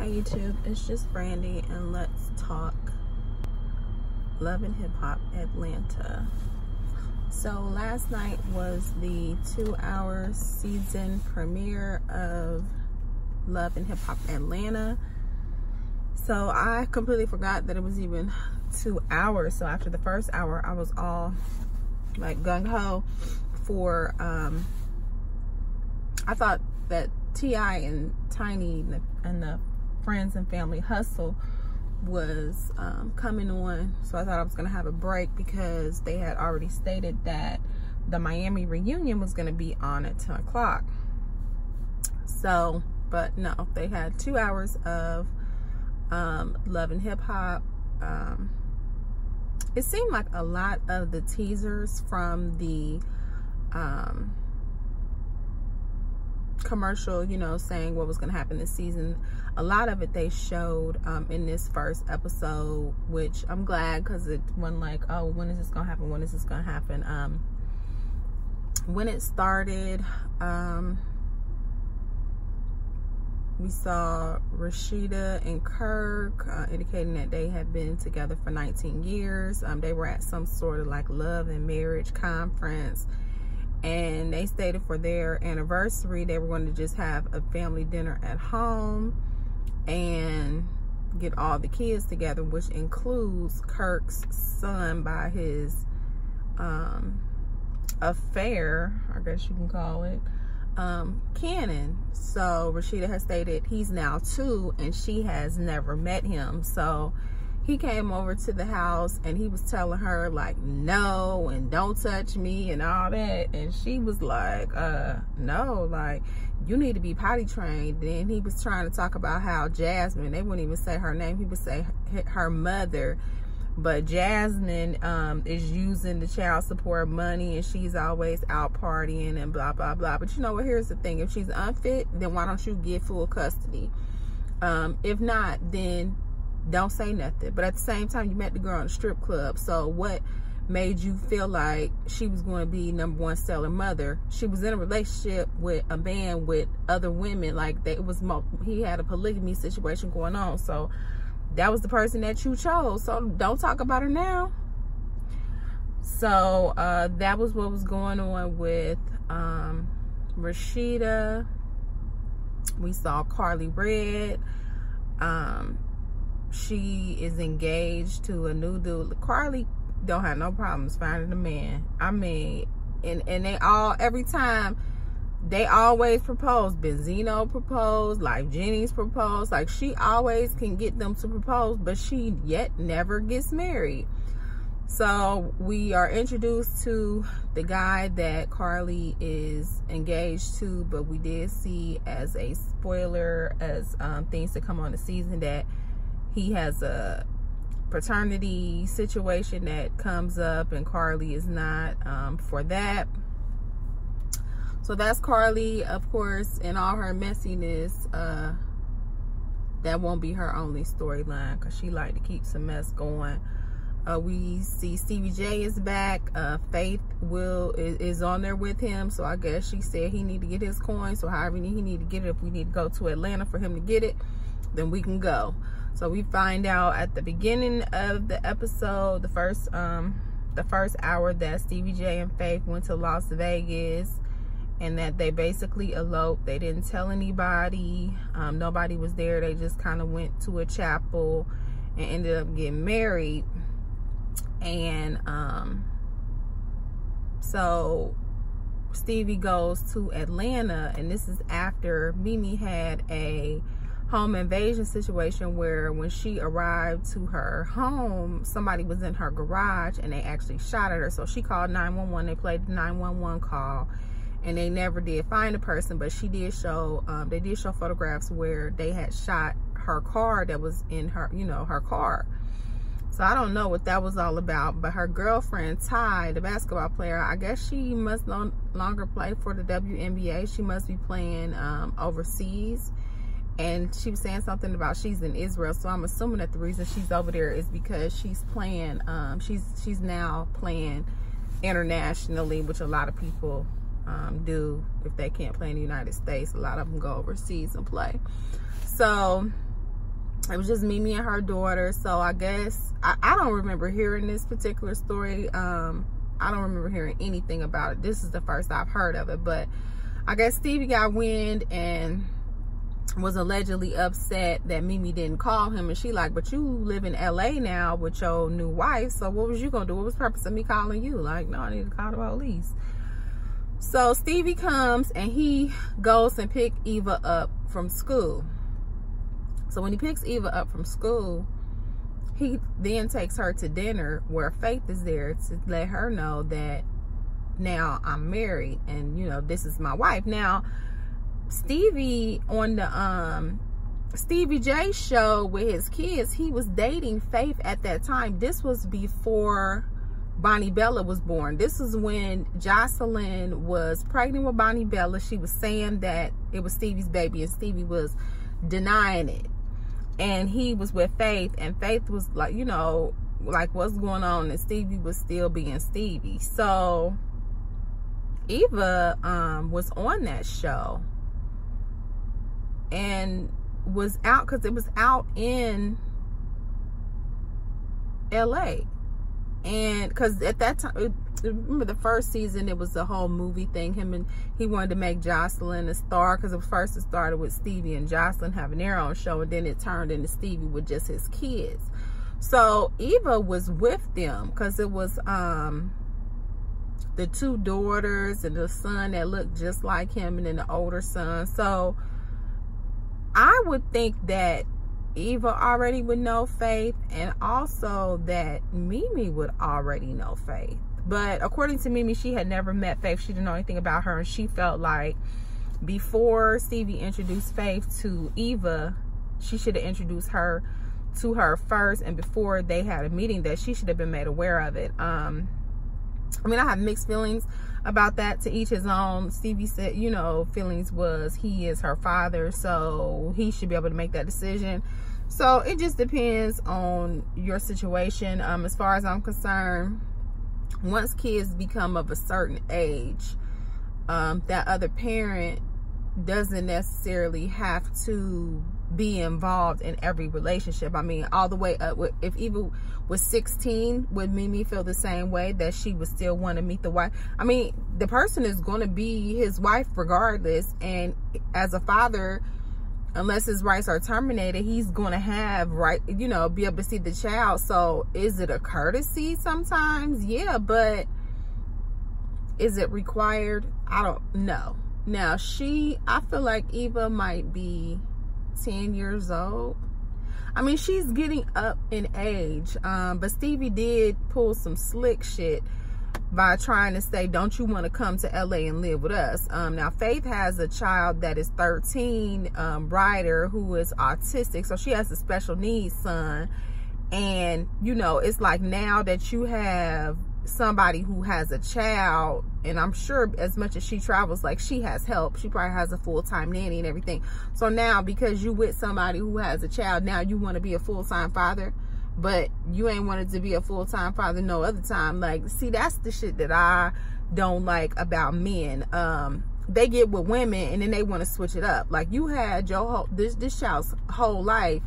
Hi YouTube, it's just Brandy and let's talk Love and Hip Hop Atlanta. So last night was the 2-hour season premiere of Love and Hip Hop Atlanta. So I completely forgot that it was even 2 hours. So after the first hour, I was all like gung-ho for, I thought that T.I. and Tiny and the Friends and Family Hustle was coming on, so I thought I was gonna have a break because they had already stated that the Miami reunion was gonna be on at 10 o'clock. So, but no, they had 2 hours of Love and Hip Hop. It seemed like a lot of the teasers from the commercial, you know, saying what was going to happen this season, a lot of it they showed in this first episode, which I'm glad, because it wasn't like, oh, when is this going to happen, when is this going to happen. When it started, we saw Rashida and Kirk indicating that they had been together for 19 years. They were at some sort of like love and marriage conference, and they stated for their anniversary they were going to just have a family dinner at home and get all the kids together, which includes Kirk's son by his affair, I guess you can call it, Cannon. So Rashida has stated he's now 2 and she has never met him. So he came over to the house and he was telling her like, no, and don't touch me and all that. And she was like, no, like, you need to be potty trained. Then he was trying to talk about how Jasmine, they wouldn't even say her name, he would say her mother, but Jasmine is using the child support money and she's always out partying and blah, blah, blah. But you know what, here's the thing. If she's unfit, then why don't you get full custody? If not, then don't say nothing. But at the same time, you met the girl in the strip club. So what made you feel like she was going to be #1 selling mother? She was in a relationship with a man with other women. Like, that was he had a polygamy situation going on. So that was the person that you chose. So don't talk about her now. So that was what was going on with Rashida. We saw Carly Red. She is engaged to a new dude. Carly don't have no problems finding a man. I mean, and they all, every time, they always propose. Benzino proposed, like Jenny's proposed. Like, she always can get them to propose, but she yet never gets married. So we are introduced to the guy that Carly is engaged to, but we did see as a spoiler, as things to come on the season, that he has a paternity situation that comes up and Carly is not for that. So that's Carly, of course, in all her messiness. That won't be her only storyline, because she like to keep some mess going. We see Stevie J is back. Faith is on there with him, so I guess she said he need to get his coin. So however he need to get it, if we need to go to Atlanta for him to get it, then we can go. So we find out at the beginning of the episode, the first hour, that Stevie J and Faith went to Las Vegas and that they basically eloped. They didn't tell anybody. Nobody was there. They just kind of went to a chapel and ended up getting married. And so Stevie goes to Atlanta, and this is after Mimi had a home invasion situation where when she arrived to her home, somebody was in her garage and they actually shot at her. So she called 911. They played the 911 call and they never did find the person, but she did show, they did show photographs where they had shot her car that was in her, you know, her car. So I don't know what that was all about, but her girlfriend, Ty, the basketball player, I guess she must no longer play for the WNBA. She must be playing overseas. And she was saying something about she's in Israel, so I'm assuming that the reason she's over there is because she's playing, she's now playing internationally, which a lot of people do. If they can't play in the United States, a lot of them go overseas and play. So It was just Mimi and her daughter. So I guess I don't remember hearing this particular story. I don't remember hearing anything about it. This is the first I've heard of it. But I guess Stevie got wind and was allegedly upset that Mimi didn't call him. And she like, but you live in LA now with your new wife, so what was you gonna do? What was the purpose of me calling you? Like, no, I need to call the police. So Stevie comes and he goes and pick Eva up from school. So when he picks Eva up from school, he then takes her to dinner where Faith is there to let her know that now I'm married and, you know, this is my wife. Now, Stevie on the Stevie J show with his kids, he was dating Faith at that time. This was before Bonnie Bella was born. This is when Jocelyn was pregnant with Bonnie Bella. She was saying that it was Stevie's baby and Stevie was denying it. And he was with Faith, and Faith was like, you know, like, what's going on? And Stevie was still being Stevie. So Eva was on that show and was out because it was out in LA. And because at that time, remember the first season, it was the whole movie thing. He wanted to make Jocelyn a star, because at first it started with Stevie and Jocelyn having their own show, and then it turned into Stevie with just his kids. So Eva was with them because it was the two daughters and the son that looked just like him, and then the older son. So I would think that Eva already would know Faith, and also that Mimi would already know Faith. But according to Mimi, she had never met Faith. She didn't know anything about her, and she felt like before Stevie introduced Faith to Eva, she should have introduced her to her first, and before they had a meeting, that she should have been made aware of it. I mean, I have mixed feelings about that. To each his own. Stevie said, you know, feelings was he is her father, so he should be able to make that decision. So it just depends on your situation. As far as I'm concerned, once kids become of a certain age, that other parent doesn't necessarily have to be involved in every relationship. I mean, all the way up. If Eva was 16, would Mimi feel the same way, that she would still want to meet the wife? I mean, the person is going to be his wife regardless, and as a father, unless his rights are terminated, he's going to have right, you know, be able to see the child. So is it a courtesy sometimes? Yeah, but is it required? I don't know. Now, I feel like Eva might be 10 years old. I mean, she's getting up in age, but Stevie did pull some slick shit by trying to say, don't you want to come to LA and live with us? Now, Faith has a child that is 13, Ryder, who is autistic, so she has a special needs son. And, you know, it's like now that you have somebody who has a child, and I'm sure as much as she travels, like, she has help. She probably has a full-time nanny and everything. So now, because you with somebody who has a child, now you want to be a full-time father, but you ain't wanted to be a full-time father no other time. Like, see, that's the shit that I don't like about men. They get with women and then they want to switch it up. Like, you had your whole this child's whole life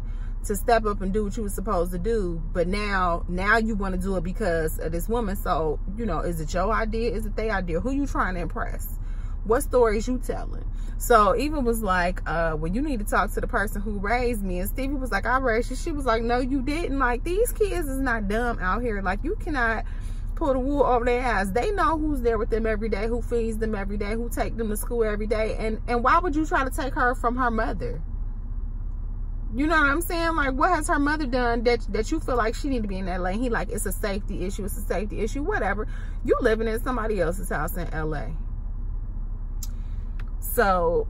to step up and do what you were supposed to do, but now you want to do it because of this woman. So, you know, is it your idea? Is it their idea? Who you trying to impress? What stories you telling? So Eva was like, well, you need to talk to the person who raised me. And Stevie was like, I raised you. She was like, no, you didn't. Like, these kids is not dumb out here. Like, you cannot pull the wool over their eyes. They know who's there with them every day, who feeds them every day, who take them to school every day. And why would you try to take her from her mother? You know what I'm saying? Like, what has her mother done that you feel like she need to be in LA? And he like, it's a safety issue. It's a safety issue. Whatever. You living in somebody else's house in LA. So,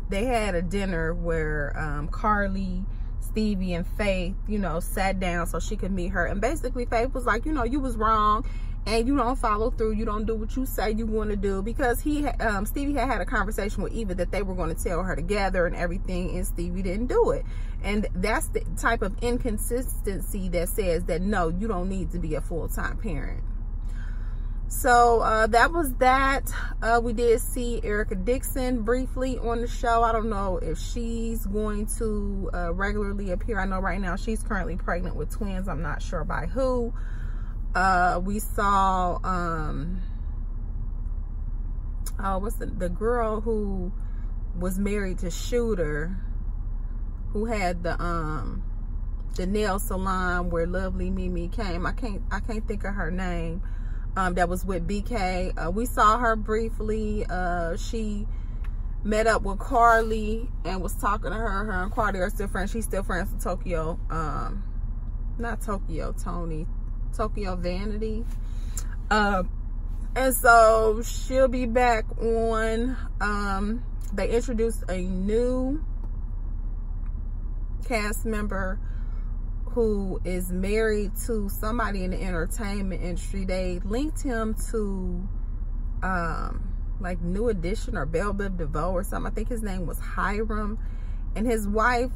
they had a dinner where Carly, Stevie, and Faith, you know, sat down so she could meet her. And basically, Faith was like, you know, you was wrong. And you don't follow through. You don't do what you say you want to do. Because Stevie had a conversation with Eva that they were going to tell her together and everything, and Stevie didn't do it. And that's the type of inconsistency that says that, no, you don't need to be a full-time parent. So that was that. We did see Erica Dixon briefly on the show. I don't know if she's going to regularly appear. I know right now she's currently pregnant with twins. I'm not sure by who. We saw what's the girl who was married to Shooter, who had the nail salon where Lovely Mimi came. I can't think of her name. That was with BK. We saw her briefly. She met up with Carly and was talking to her. Her and Carly are still friends. She's still friends with Tokyo. Not Tokyo, Tokyo Vanity. And so she'll be back on. They introduced a new cast member who is married to somebody in the entertainment industry. They linked him to like New Edition or Belle Biv DeVoe or something. I think his name was Hiram. And his wife,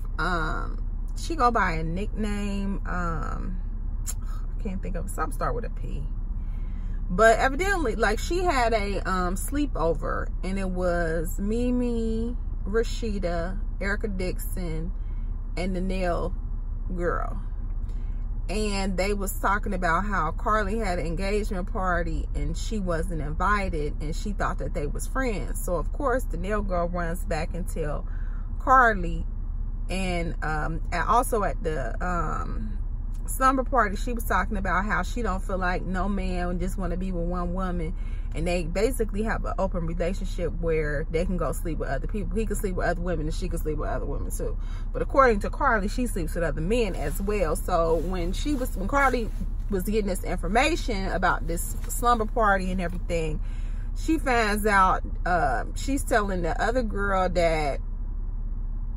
she go by a nickname, I can't think of, something start with a P. But evidently, like, she had a sleepover, and it was Mimi, Rashida, Erica Dixon, and the nail girl. And they was talking about how Carly had an engagement party and she wasn't invited, and she thought that they was friends. So of course the nail girl runs back and tell Carly. And also at the slumber party, she was talking about how she don't feel like no man just want to be with one woman, and they basically have an open relationship where they can go sleep with other people. He can sleep with other women and she can sleep with other women too. But according to Carly, she sleeps with other men as well. So when Carly was getting this information about this slumber party and everything, she finds out, she's telling the other girl that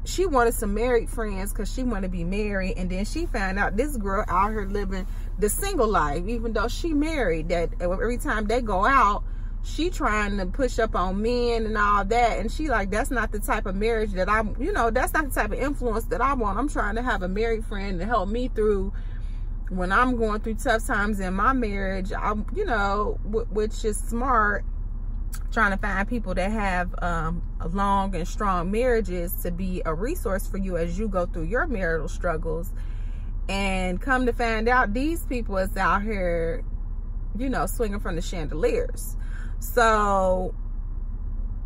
she wanted some married friends because she wanted to be married. And then she found out this girl out here living the single life, even though she married, that every time they go out, she trying to push up on men and all that. And she like, that's not the type of marriage that I'm, that's not the type of influence that I want. I'm trying to have a married friend to help me through when I'm going through tough times in my marriage. Which is smart, trying to find people that have long and strong marriages to be a resource for you as you go through your marital struggles. And come to find out, these people is out here, swinging from the chandeliers. So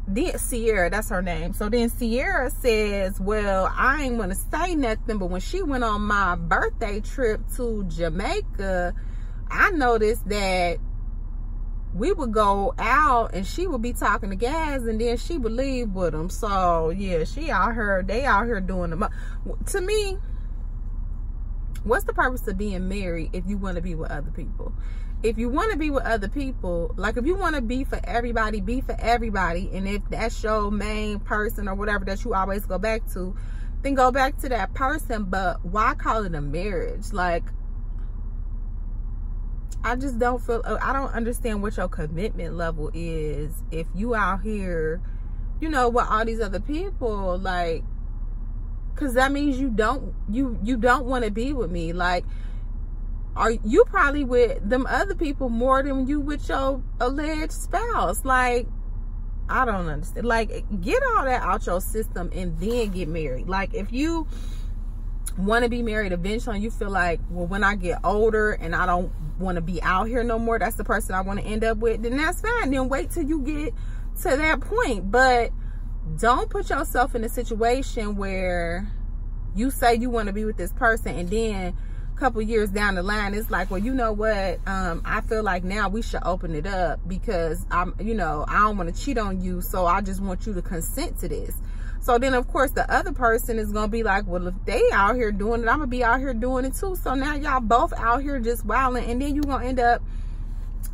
then Sierra, that's her name. So then Sierra says, well, I ain't want to say nothing, but when she went on my birthday trip to Jamaica, I noticed that we would go out and she would be talking to guys, and then she would leave with them. So yeah, they out here doing them. To me, what's the purpose of being married if you want to be with other people? If you want to be with other people, like if you want to be for everybody, be for everybody. And if that's your main person or whatever that you always go back to, then go back to that person. But why call it a marriage? Like, I just don't feel, I don't understand what your commitment level is if you out here, with all these other people, like, because that means you don't want to be with me. Like, are you probably with them other people more than you with your alleged spouse? Like, I don't understand. Like, get all that out your system and then get married. Like, if you want to be married eventually and you feel like, well, when I get older and I don't want to be out here no more, that's the person I want to end up with, then that's fine. Then wait till you get to that point. But don't put yourself in a situation where you say you want to be with this person, and then a couple years down the line, it's like, well, you know what? I feel like now we should open it up because I don't want to cheat on you, so I just want you to consent to this. So then, of course, the other person is going to be like, well, if they out here doing it, I'm going to be out here doing it too. So now y'all both out here just wilding. And then you're going to end up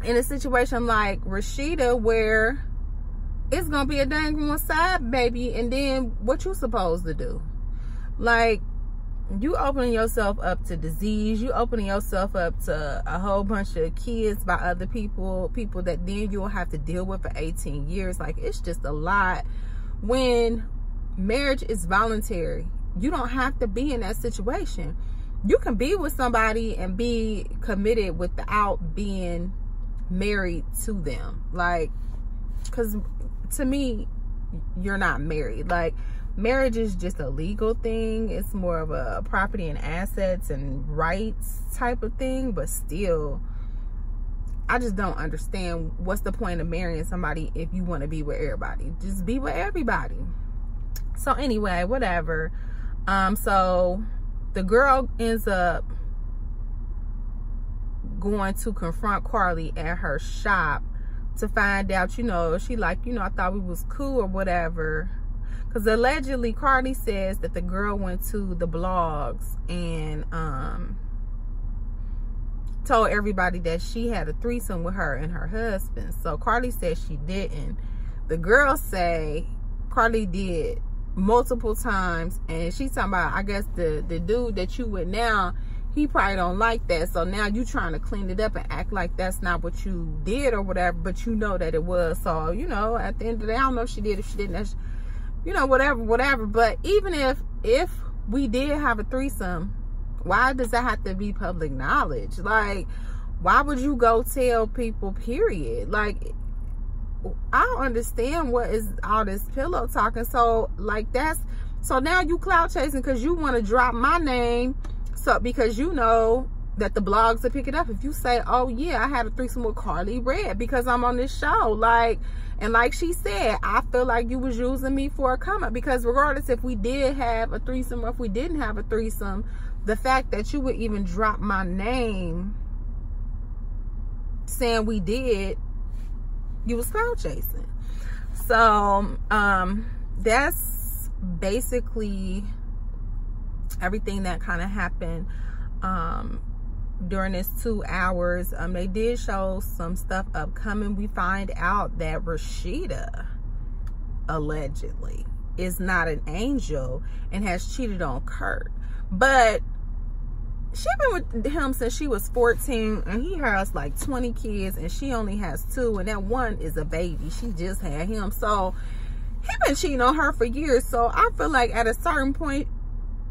in a situation like Rashida where it's going to be a dang on side baby. And then what you supposed to do? Like, you opening yourself up to disease. You opening yourself up to a whole bunch of kids by other people that then you'll have to deal with for 18 years. Like, it's just a lot. When marriage is voluntary, you don't have to be in that situation. You can be with somebody and be committed without being married to them. Like, because to me, you're not married. Like, marriage is just a legal thing. It's more of a property and assets and rights type of thing. But still, I just don't understand what's the point of marrying somebody if you want to be with everybody. Just be with everybody. So anyway, whatever. So the girl ends up going to confront Carly at her shop to find out, you know, she like, you know, I thought we was cool or whatever. Because allegedly Carly says that the girl went to the blogs and told everybody that she had a threesome with her and her husband. So Carly says she didn't. The girls say Carly did multiple times, and she's talking about, I guess the dude that you with now, he probably don't like that. So now you trying to clean it up and act like that's not what you did or whatever, but you know that it was. So, you know, at the end of the day, I don't know if she did, if she didn't, that's, you know, whatever. But even if we did have a threesome, why does that have to be public knowledge? Like, why would you go tell people, period? Like, I don't understand what is all this pillow talking. So like, so now you clout chasing because you want to drop my name. So because you know that the blogs will pick it up if you say, oh yeah, I had a threesome with Carly Red because I'm on this show. Like, and like she said, I feel like you was using me for a come up, because regardless if we did have a threesome or if we didn't have a threesome, the fact that you would even drop my name saying we did, you was clout chasing. So that's basically everything that kind of happened during this 2 hours. They did show some stuff upcoming. We find out that Rashida allegedly is not an angel and has cheated on Kurt, but she been with him since she was 14, and he has like 20 kids, and she only has 2, and that one is a baby. She just had him. So he been cheating on her for years. So I feel like at a certain point,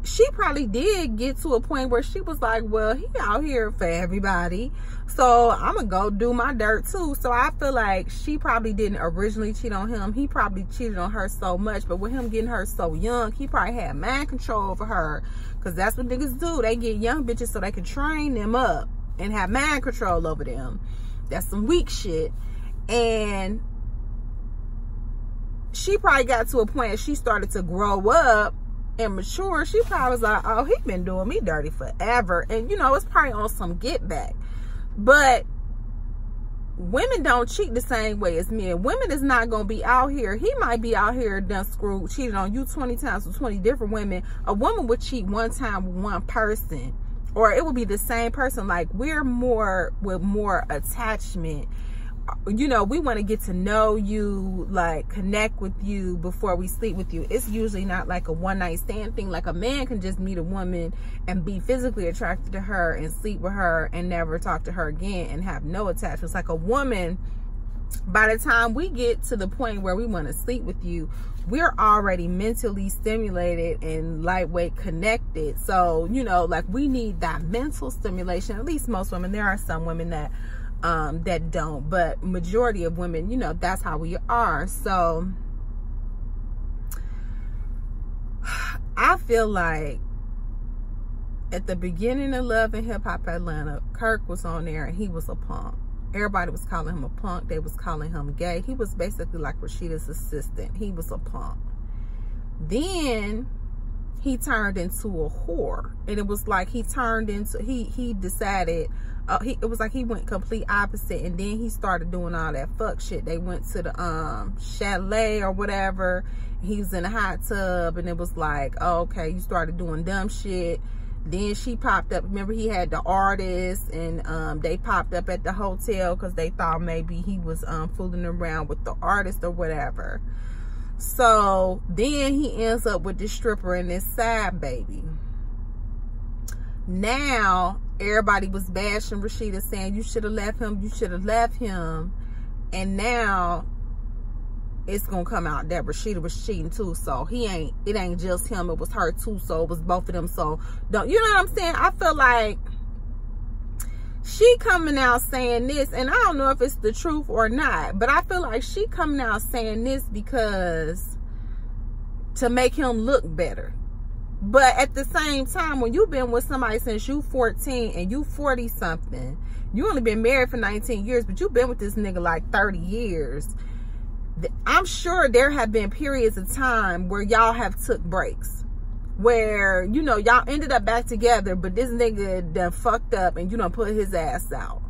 she probably did get to a point where she was like, well, he out here for everybody, so I'm gonna go do my dirt too. So I feel like she probably didn't originally cheat on him. He probably cheated on her so much, but with him getting her so young, he probably had mind control over her, because that's what niggas do. They get young bitches so they can train them up and have mind control over them. That's some weak shit. And she probably got to a point as she started to grow up and mature, she probably was like, oh, he been doing me dirty forever. And you know, it's probably on some get back. But women don't cheat the same way as men. Women is not gonna be out here. He might be out here done cheated on you 20 times with 20 different women. A woman would cheat one time with one person, or it would be the same person. Like, we're more with more attachment. You know, we want to get to know you, like connect with you before we sleep with you. It's usually not like a one-night stand thing. Like, a man can just meet a woman and be physically attracted to her and sleep with her and never talk to her again and have no attachments. Like a woman, by the time we get to the point where we want to sleep with you, we're already mentally stimulated and lightweight connected. So, you know, like, we need that mental stimulation. At least most women. There are some women that don't, but majority of women, you know, that's how we are. So I feel like at the beginning of Love and Hip Hop Atlanta, Kirk was on there and he was a punk. Everybody was calling him a punk. They was calling him gay. He was basically like Rashida's assistant. He was a punk. Then he turned into a whore, and it was like he turned into, he decided, it was like he went complete opposite, and then he started doing all that fuck shit. They went to the chalet or whatever. He was in a hot tub, and it was like, oh, okay, you started doing dumb shit. Then she popped up. Remember, he had the artist, and they popped up at the hotel because they thought maybe he was fooling around with the artist or whatever. So then he ends up with this stripper and this side baby. Now everybody was bashing Rashida, saying, you should have left him, you should have left him. And now it's gonna come out that Rashida was cheating too. So it ain't just him, it was her too. So it was both of them. So don't, you know what I'm saying? I feel like she coming out saying this, and I don't know if it's the truth or not, but I feel like she coming out saying this because to make him look better. But at the same time, when you've been with somebody since you 14 and you 40 something, you only been married for 19 years, but you've been with this nigga like 30 years. I'm sure there have been periods of time where y'all have took breaks, where, you know, y'all ended up back together, but this nigga done fucked up and you done put his ass out.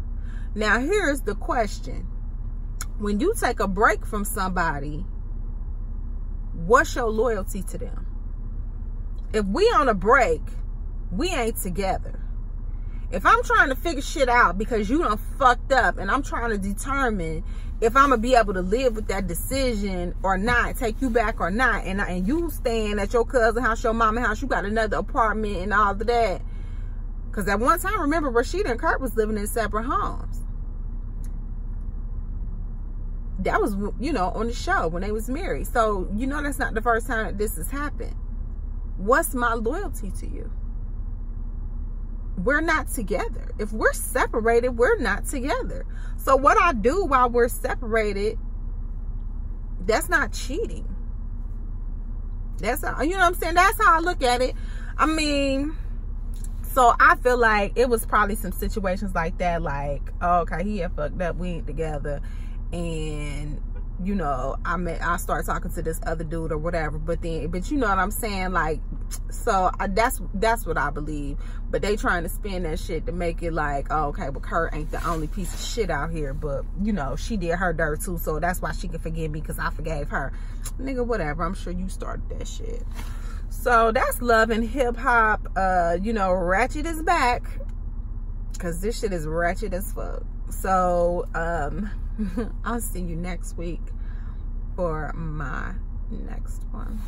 Now, here's the question. When you take a break from somebody, what's your loyalty to them? If we on a break, we ain't together. If I'm trying to figure shit out because you done fucked up and I'm trying to determine if I'm going to be able to live with that decision or not, take you back or not, and you staying at your cousin's house, your mama's house, you got another apartment and all of that. Because at one time, remember, Rashida and Kurt was living in separate homes. That was, you know, on the show when they was married. So, you know, that's not the first time that this has happened. What's my loyalty to you? We're not together. If we're separated, we're not together. So what I do while we're separated, that's not cheating. That's how, you know what I'm saying? That's how I look at it. I mean, so I feel like it was probably some situations like that, like, oh, okay, he had fucked up, we ain't together, and you know, I start talking to this other dude or whatever, but you know what I'm saying, like, so that's what I believe. But they trying to spin that shit to make it like, oh, okay, but Kurt ain't the only piece of shit out here, but you know, she did her dirt too, so that's why she can forgive me because I forgave her. Nigga, whatever, I'm sure you started that shit. So that's Love and Hip Hop. You know, Ratchet is back because this shit is ratchet as fuck. So I'll see you next week for my next one.